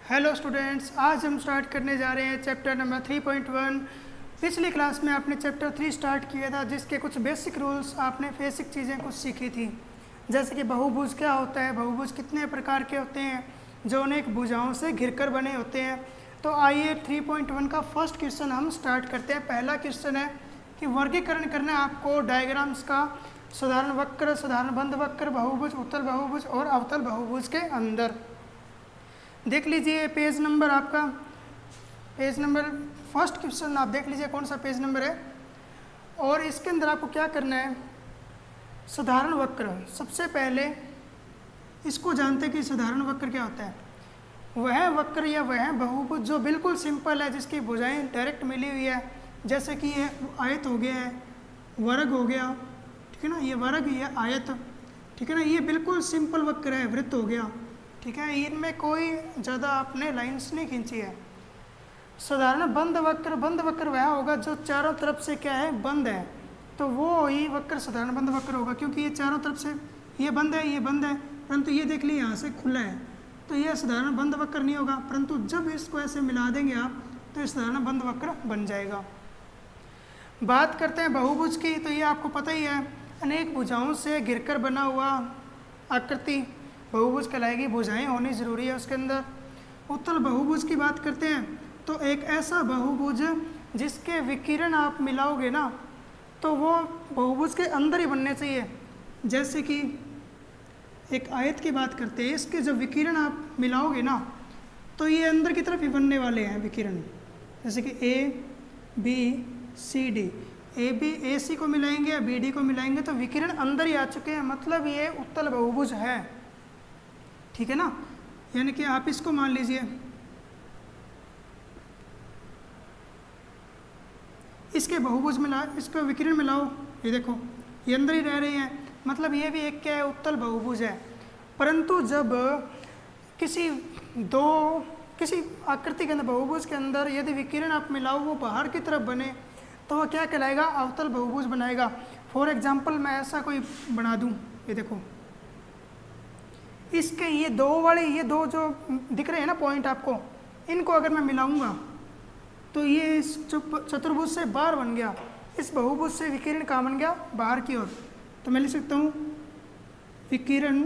Hello students, आज हम start करने जा रहे हैं चैप्टर नंबर 3.1। पिछली क्लास में आपने चैप्टर 3 स्टार्ट किया था, जिसके कुछ बेसिक रूल्स, आपने बेसिक चीज़ें कुछ सीखी थी, जैसे कि बहुभुज क्या होता है, बहुभुज कितने प्रकार के होते हैं जो अनेक भुजाओं से घिरकर बने होते हैं। तो आइए 3.1 का फर्स्ट क्वेश्चन हम स्टार्ट करते हैं। पहला क्वेश्चन है कि वर्गीकरण करना है आपको डायग्राम्स का, साधारण वक्र, साधारण बंद वक्र, बहुभुज, उत्तल बहुभुज और अवतल बहुभुज के अंदर। देख लीजिए पेज नंबर आपका, पेज नंबर फर्स्ट क्वेश्चन आप देख लीजिए कौन सा पेज नंबर है। और इसके अंदर आपको क्या करना है, साधारण वक्र। सबसे पहले इसको जानते हैं कि साधारण वक्र क्या होता है। वह वक्र या वह बहुभुज जो बिल्कुल सिंपल है, जिसकी भुजाएं डायरेक्ट मिली हुई है, जैसे कि ये आयत हो गया है, वर्ग हो गया, ठीक है ना, ये वर्ग, ये आयत, ठीक है ना, ये बिल्कुल सिंपल वक्र है, वृत्त हो गया, ठीक है, इनमें कोई ज़्यादा आपने लाइंस नहीं खींची है। साधारण बंद वक्र वह होगा जो चारों तरफ से क्या है, बंद है, तो वो ही वक्र साधारण बंद वक्र होगा, क्योंकि ये चारों तरफ से ये बंद है, ये बंद है, परंतु ये देख लीजिए यहाँ से खुला है, तो ये साधारण बंद वक्र नहीं होगा। परंतु जब इसको ऐसे मिला देंगे आप, तो ये साधारण बंद वक्र बन जाएगा। बात करते हैं बहुभुज की, तो ये आपको पता ही है, अनेक भुजाओं से घिरकर बना हुआ आकृति बहुभुज कहलाएगी, भुजाएं होनी जरूरी है उसके अंदर। उत्तल बहुभुज की बात करते हैं, तो एक ऐसा बहुभुज जिसके विकिरण आप मिलाओगे ना, तो वो बहुभुज के अंदर ही बनने चाहिए। जैसे कि एक आयत की बात करते हैं, इसके जब विकिरण आप मिलाओगे ना, तो ये अंदर की तरफ ही बनने वाले हैं विकिरण। जैसे कि ए बी सी डी, ए सी को मिलाएंगे या बी डी को मिलाएंगे तो विकिरण अंदर ही आ चुके हैं, मतलब ये उत्तल बहुभुज है, ठीक है ना। यानी कि आप इसको मान लीजिए, इसके बहुभुज मिला, इसको विकिरण मिलाओ, ये देखो ये अंदर ही रह रहे हैं, मतलब ये भी एक क्या है, उत्तल बहुभुज है। परंतु जब किसी आकृति के अंदर, बहुभुज के अंदर यदि विकिरण आप मिलाओ, वो बाहर की तरफ बने, तो वह क्या कहलाएगा, अवतल बहुभुज बनाएगा। फॉर एग्जाम्पल मैं ऐसा कोई बना दूं, ये देखो, इसके ये दो जो दिख रहे हैं ना पॉइंट आपको, इनको अगर मैं मिलाऊंगा तो ये इस चतुर्भुज से बाहर बन गया, इस बहुभुज से विकिरण कहाँ बन गया, बाहर की ओर। तो मैं लिख सकता हूँ विकिरण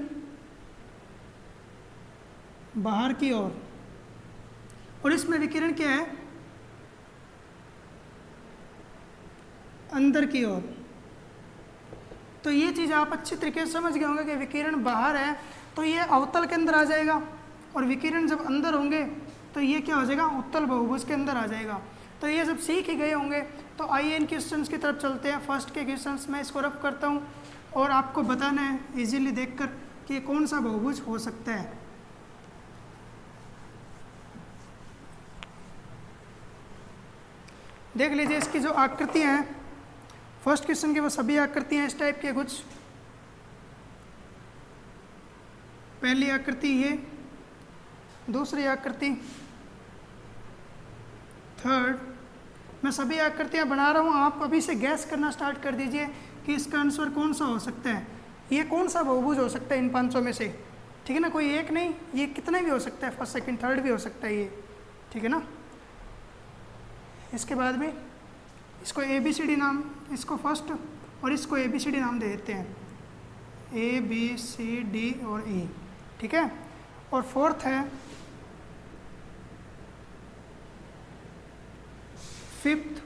बाहर की ओर, और इसमें विकिरण क्या है, अंदर की ओर। तो ये चीज़ आप अच्छी तरीके से समझ गए होंगे कि विकिरण बाहर है तो ये अवतल के अंदर आ जाएगा, और विकिरण जब अंदर होंगे तो ये क्या हो जाएगा, उत्तल बहुभुज के अंदर आ जाएगा। तो ये जब सीख ही गए होंगे, तो आइए इन क्वेश्चंस की तरफ चलते हैं। फर्स्ट के क्वेश्चंस मैं इसको रफ करता हूँ और आपको बताना है इजीली देखकर कि ये कौन सा बहुभुज हो सकता है। देख लीजिए इसकी जो आकृतियाँ हैं, फर्स्ट क्वेश्चन की वो सभी आकृतियाँ इस टाइप के कुछ। पहली आकृति ये, दूसरी आकृति, थर्ड। मैं सभी आकृतियाँ बना रहा हूँ, आप अभी से गैस करना स्टार्ट कर दीजिए कि इसका आंसर कौन सा हो सकता है, ये कौन सा बहुभुज हो सकता है इन 500 में से, ठीक है ना, कोई एक नहीं, ये कितने भी हो सकता है, फर्स्ट सेकंड थर्ड भी हो सकता है ये, ठीक है ना। इसके बाद में इसको ABCD नाम, इसको फर्स्ट, और इसको ABCD नाम दे देते हैं, ABCD और E, ठीक है। और फोर्थ है, फिफ्थ,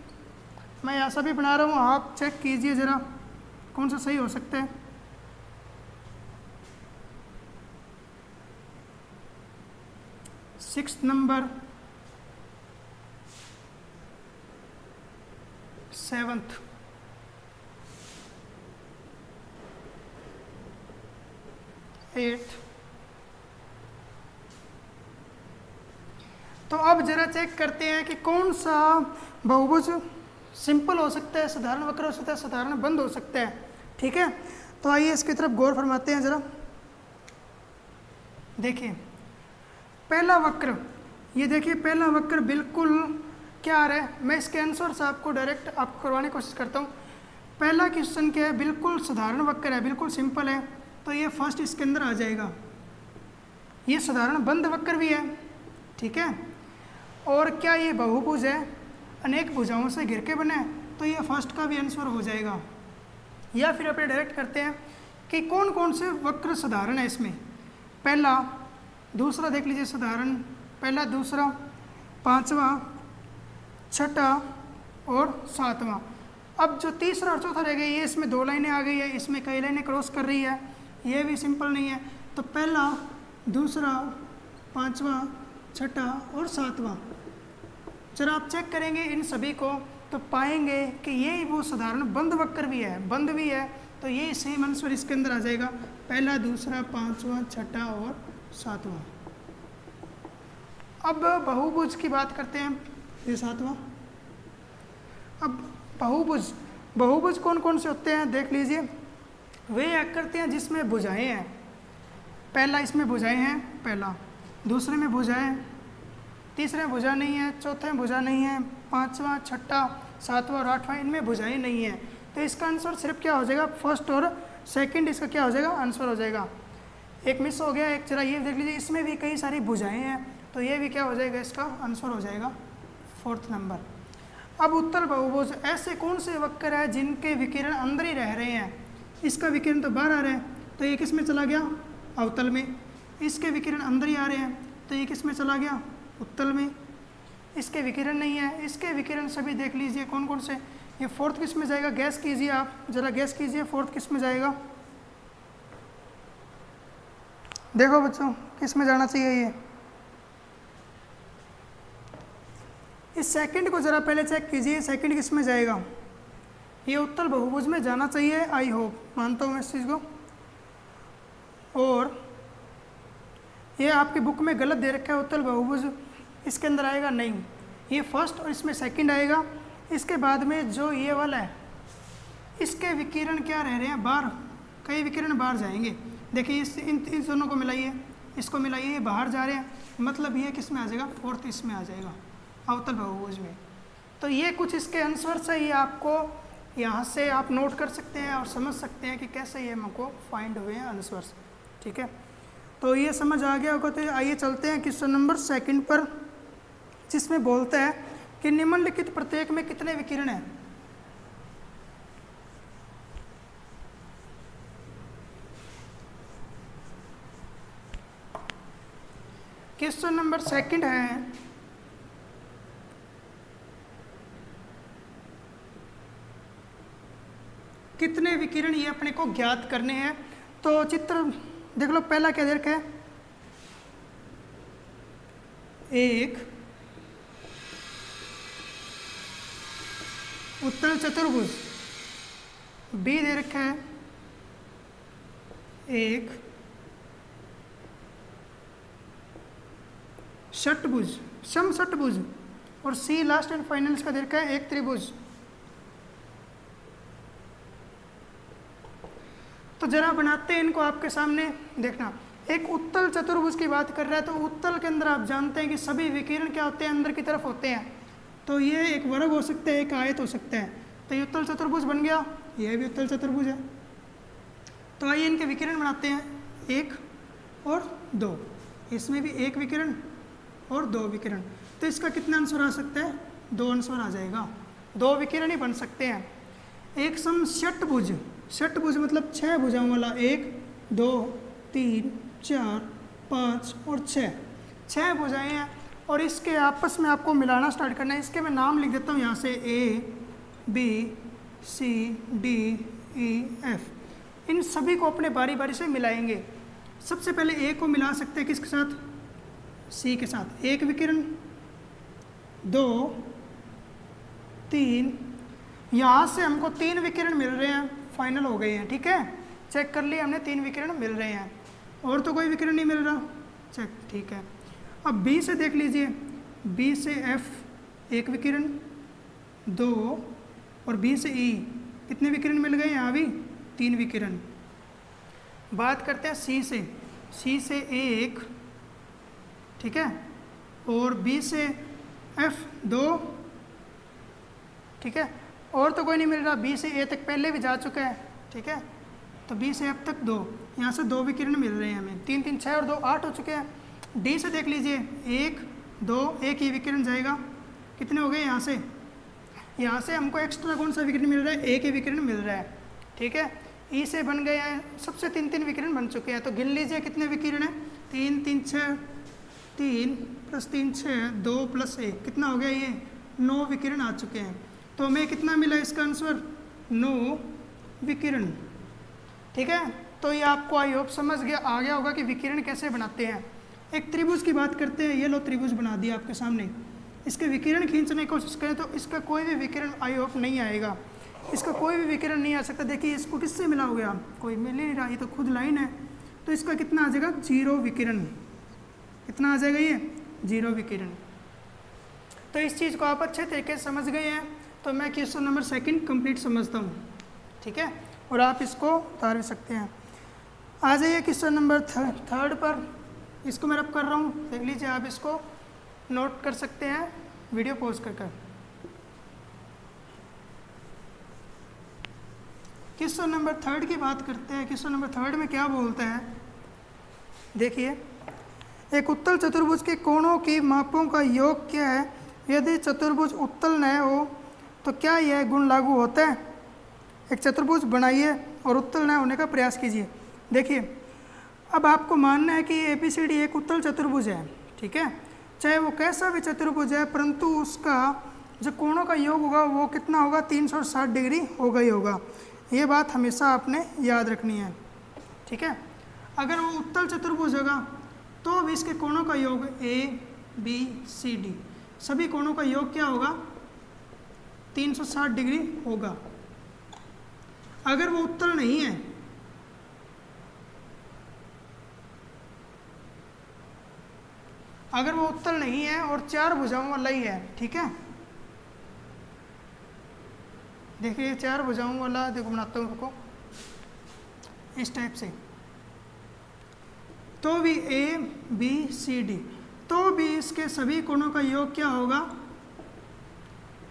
मैं ऐसा भी बना रहा हूँ, आप चेक कीजिए ज़रा कौन सा सही हो सकता है। Sixth number, seventh, eighth. तो अब जरा चेक करते हैं कि कौन सा बहुभुज सिंपल हो सकता है, साधारण वक्र हो सकता है, साधारण बंद हो सकता है, ठीक है। तो आइए इसकी तरफ गौर फरमाते हैं जरा। देखिए पहला वक्र, ये देखिए पहला वक्र बिल्कुल क्या आ रहा है, मैं इसके आंसर से आपको डायरेक्ट आपको करवाने की कोशिश करता हूँ। पहला क्वेश्चन क्या है, बिल्कुल साधारण वक्र है, बिल्कुल सिंपल है, तो ये फर्स्ट इसके अंदर आ जाएगा। ये साधारण बंद वक्र भी है, ठीक है। और क्या ये बहुभुज है, अनेक भुजाओं से घिर के बना है, तो ये फर्स्ट का भी आंसर हो जाएगा। या फिर अपने डायरेक्ट करते हैं कि कौन कौन से वक्र साधारण है इसमें, पहला दूसरा देख लीजिए साधारण, पहला दूसरा पांचवा छठा और सातवां। अब जो तीसरा और चौथा रह गया ये इसमें दो लाइनें आ गई है, इसमें कई लाइनें क्रॉस कर रही है, ये भी सिंपल नहीं है। तो पहला दूसरा पांचवा छठा और सातवां, जरा आप चेक करेंगे इन सभी को तो पाएंगे कि ये वो साधारण बंद वक्र भी है, बंद भी है, तो ये सेम आंसर इसके अंदर आ जाएगा, पहला दूसरा पांचवा छठा और सातवां। अब बहुभुज की बात करते हैं, ये सातवां। अब बहुभुज कौन कौन से होते हैं देख लीजिए, वे आकृतियाँ हैं जिसमें भुजाएं हैं। पहला इसमें भुजाएं हैं, पहला, दूसरे में भुजाएं, तीसरे में भुजा नहीं है, चौथे में भुजा नहीं है, पांचवा छठा सातवां और आठवां इनमें भुजाएं नहीं है। तो इसका आंसर सिर्फ क्या हो जाएगा, फर्स्ट और सेकंड इसका क्या हो जाएगा, आंसर हो जाएगा। एक मिस हो गया, एक जरा ये देख लीजिए, इसमें भी कई सारी भुजाएं हैं, तो ये भी क्या हो जाएगा, इसका आंसर हो जाएगा फोर्थ नंबर। अब उत्तल बहुभुज, ऐसे कौन से वक्र है जिनके विकिरण अंदर ही रह रहे हैं, इसका विकिरण तो बाहर आ रहा है, तो ये किस में चला गया, अवतल में। इसके विकिरण अंदर ही आ रहे हैं, तो ये किस में चला गया, उत्तल में। इसके विकिरण नहीं है, इसके विकिरण सभी देख लीजिए कौन कौन से, ये फोर्थ किस में जाएगा, गैस कीजिए आप, जरा गैस कीजिए फोर्थ किस में जाएगा, देखो बच्चों किस में जाना चाहिए ये। इस सेकंड को जरा पहले चेक कीजिए, सेकंड किस में जाएगा, ये उत्तल बहुभुज में जाना चाहिए, आई होप, मानता हूँ मैं इस चीज़ को। और ये आपकी बुक में गलत दे रखा है, उत्तल बहुभुज इसके अंदर आएगा नहीं, ये फर्स्ट और इसमें सेकंड आएगा। इसके बाद में जो ये वाला है, इसके विकिरण क्या रह रहे हैं, बाहर, कई विकिरण बाहर जाएंगे। देखिए इन दोनों को मिलाइए, इसको मिलाइए, ये बाहर जा रहे हैं, मतलब ये किस में आ जाएगा, फोर्थ इसमें आ जाएगा, अवतल बहुभुज में। तो ये कुछ इसके आंसर से ही आपको यहाँ से आप नोट कर सकते हैं और समझ सकते हैं कि कैसे ये हमको फाइंड हुए हैं आंसर्स, ठीक है। तो ये समझ आ गया होगा। तो आइए चलते हैं क्वेश्चन नंबर सेकंड पर, जिसमें बोलता है कि निम्नलिखित प्रत्येक में कितने विकिरण हैं। क्वेश्चन नंबर सेकंड है, कितने विकिरण ये अपने को ज्ञात करने हैं। तो चित्र देख लो, पहला क्या दे रखा है, एक उत्तल चतुर्भुज, बी दे रखा है एक षटभुज, समषटभुज, और सी लास्ट एंड फाइनल का दे रखा है एक त्रिभुज। तो जरा बनाते हैं इनको आपके सामने, देखना। एक उत्तल चतुर्भुज की बात कर रहा है, तो उत्तल के अंदर आप जानते हैं कि सभी विकिरण क्या होते हैं, अंदर की तरफ होते हैं। तो ये एक वर्ग हो सकता है, एक आयत हो सकता है, तो ये उत्तल चतुर्भुज बन गया, ये भी उत्तल चतुर्भुज है। तो आइए इनके विकिरण बनाते हैं, एक और दो, इसमें भी एक विकिरण और दो विकिरण। तो इसका कितना आंसर आ सकता है, दो आंसर आ जाएगा, दो विकिरण ही बन सकते हैं। एक समषटभुज, षटभुज मतलब छह भुजाओं वाला, एक दो तीन चार पाँच और छः भुजाएं हैं, और इसके आपस में आपको मिलाना स्टार्ट करना है। इसके मैं नाम लिख देता हूँ यहाँ से, A B C D E F, इन सभी को अपने बारी बारी से मिलाएंगे। सबसे पहले ए को मिला सकते हैं किसके साथ, सी के साथ, एक विकिरण, दो तीन, यहाँ से हमको तीन विकिरण मिल रहे हैं, फाइनल हो गए हैं, ठीक है, चेक कर लिया हमने, तीन विकिरण मिल रहे हैं, और तो कोई विकिरण नहीं मिल रहा, चेक, ठीक है। अब बी से देख लीजिए, बी से एफ एक विकिरण, दो, और बी से ई कितने विकिरण मिल गए यहाँ भी, तीन विकिरण। बात करते हैं सी से एक, ठीक है, और बी से एफ दो, ठीक है, और तो कोई नहीं मिल रहा, बी से ए तक पहले भी जा चुका है, ठीक है, तो बी से एफ तक दो, यहाँ से दो विकिरण मिल रहे हैं हमें, तीन तीन छः और दो आठ हो चुके हैं। डी से देख लीजिए, एक 2, एक ही विकिरण जाएगा, कितने हो गए यहाँ से हमको एक्स्ट्रा कौन सा विकिरण मिल रहा है, एक ही विकिरण मिल रहा है, ठीक है। ई से बन गए हैं, सबसे 3 विकिरण बन चुके हैं। तो गिन लीजिए कितने विकिरण हैं, 3 3 6, 3 + 3 6, 2 + 1 कितना हो गया, ये 9 विकिरण आ चुके हैं। तो हमें कितना मिला इसका आंसर, 9 विकिरण, ठीक है। तो ये आपको आई होप समझ आ गया होगा कि विकिरण कैसे बनाते हैं। एक त्रिभुज की बात करते हैं, ये लो त्रिभुज बना दिया आपके सामने, इसके विकिरण खींचने की कोशिश करें तो इसका कोई भी विकिरण आई होप नहीं आएगा, इसका कोई भी विकिरण नहीं आ सकता। देखिए इसको किससे मिला हो गया, कोई मिल ही नहीं रहा, ये तो खुद लाइन है। तो इसका कितना आ जाएगा, 0 विकिरण, कितना आ जाएगा ये 0 विकिरण। तो इस चीज़ को आप अच्छे तरीके से समझ गए हैं। तो मैं क्वेश्चन नंबर 2 कंप्लीट समझता हूँ, ठीक है, और आप इसको उतार भी सकते हैं। आ जाइए क्वेश्चन नंबर 3 पर, इसको मैं रब कर रहा हूँ, देख लीजिए, आप इसको नोट कर सकते हैं वीडियो पॉज कर। क्वेश्चन नंबर 3 की बात करते हैं। क्वेश्चन नंबर 3 में क्या बोलता है, देखिए, एक उत्तल चतुर्भुज के कोणों की मापों का योग क्या है, यदि चतुर्भुज उत्तल न हो तो क्या यह गुण लागू होता है। एक चतुर्भुज बनाइए और उत्तल न होने का प्रयास कीजिए। देखिए अब आपको मानना है कि ABCD एक उत्तल चतुर्भुज है, ठीक है, चाहे वो कैसा भी चतुर्भुज है, परंतु उसका जो कोणों का योग होगा वो कितना होगा, 360 डिग्री होगा ही होगा। ये बात हमेशा आपने याद रखनी है, ठीक है। अगर वो उत्तल चतुर्भुज होगा तो भी इसके कोणों का योग ABCD सभी कोणों का योग क्या होगा, 360 डिग्री होगा। अगर वो उत्तल नहीं है, अगर वो उत्तल नहीं है और 4 भुजाओं वाला ही है, ठीक है, देखिए 4 भुजाओं वाला, देखो बनाता हूँ रुको, इस टाइप से, तो भी ABCD, तो भी इसके सभी कोणों का योग क्या होगा,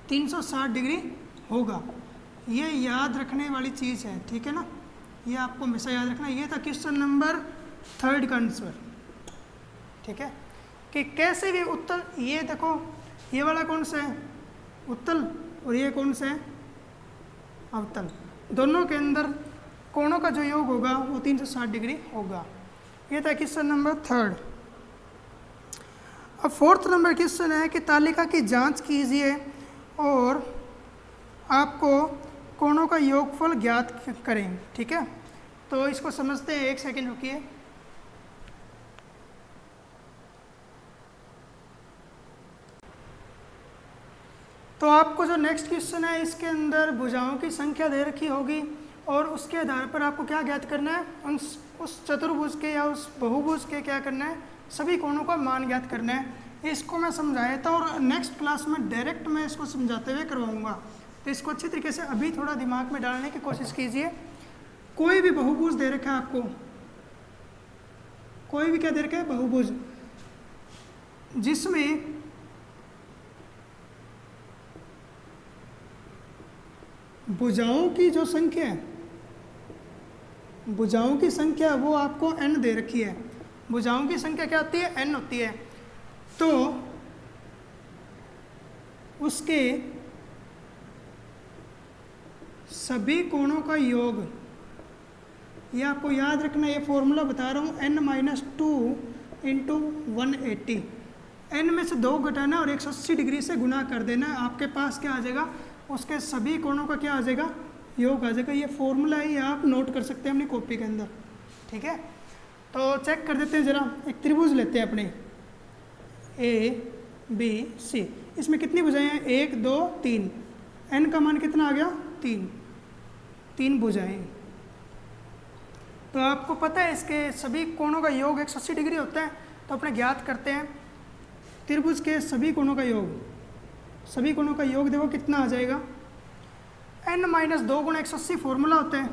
360 डिग्री होगा। ये याद रखने वाली चीज़ है, ठीक है ना, ये आपको हमेशा याद रखना। ये था क्वेश्चन नंबर 3 का आंसर, ठीक है, कि कैसे भी उत्तल, ये देखो ये वाला कौन सा है, उत्तल, और ये कौन सा है, अवतल, दोनों के अंदर कोणों का जो योग होगा वो 360 डिग्री होगा। ये था क्वेश्चन नंबर 3। अब 4th नंबर क्वेश्चन है कि तालिका की जांच कीजिए और आपको कोणों का योगफल ज्ञात करें, ठीक है। तो इसको समझते हैं, 1 सेकंड रुकिए। तो आपको जो नेक्स्ट क्वेश्चन है इसके अंदर भुजाओं की संख्या दे रखी होगी और उसके आधार पर आपको क्या ज्ञात करना है, उस चतुर्भुज के या उस बहुभुज के क्या करना है, सभी कोणों का मान ज्ञात करना है। इसको मैं समझाया था और नेक्स्ट क्लास में डायरेक्ट मैं इसको समझाते हुए करवाऊंगा। तो इसको अच्छी तरीके से अभी थोड़ा दिमाग में डालने की कोशिश कीजिए। कोई भी बहुभुज दे रखा है आपको, कोई भी क्या दे रखा है, बहुभुज, जिसमें भुजाओं की जो संख्या है, भुजाओं की संख्या वो आपको n दे रखी है। भुजाओं की संख्या क्या होती है, n होती है। तो उसके सभी कोणों का योग, ये आपको याद रखना, ये फॉर्मूला बता रहा हूँ, n-2 × 180, n में से 2 घटाना और 180 डिग्री से गुना कर देना, आपके पास क्या आ जाएगा, उसके सभी कोणों का क्या आ जाएगा, योग आ जाएगा। ये फॉर्मूला है, ये आप नोट कर सकते हैं अपनी कॉपी के अंदर, ठीक है। तो चेक कर देते हैं जरा, एक त्रिभुज लेते हैं अपने ABC, इसमें कितनी भुजाएं हैं, 1 2 3, n का मान कितना आ गया, 3 भुजाएं। तो आपको पता है इसके सभी कोणों का योग 180 डिग्री होता है। तो अपने ज्ञात करते हैं त्रिभुज के सभी कोणों का योग, सभी कोणों का योग देखो कितना आ जाएगा, n-2 × 180 फॉर्मूला होता है।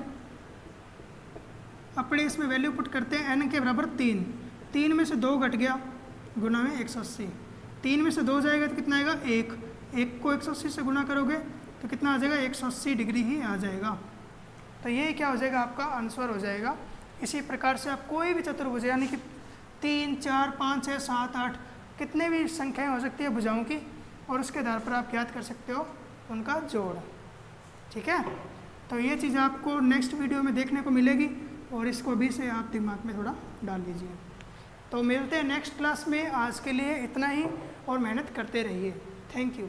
अपने इसमें वैल्यू पुट करते हैं, n के बराबर 3, 3 में से 2 घट गया, गुना में 180, 3 में से 2 जाएगा तो कितना आएगा, 1 को 180 से गुना करोगे तो कितना आ जाएगा, 180 डिग्री ही आ जाएगा। तो ये क्या हो जाएगा, आपका आंसर हो जाएगा। इसी प्रकार से आप कोई भी चतुर्भुज यानी कि 3 4 5 6 7 8 कितने भी संख्याएं हो सकती है भुजाओं की, और उसके आधार पर आप ज्ञात कर सकते हो उनका जोड़। ठीक है, तो ये चीज़ आपको नेक्स्ट वीडियो में देखने को मिलेगी, और इसको अभी से आप दिमाग में थोड़ा डाल लीजिए। तो मिलते हैं नेक्स्ट क्लास में, आज के लिए इतना ही, और मेहनत करते रहिए। Thank you.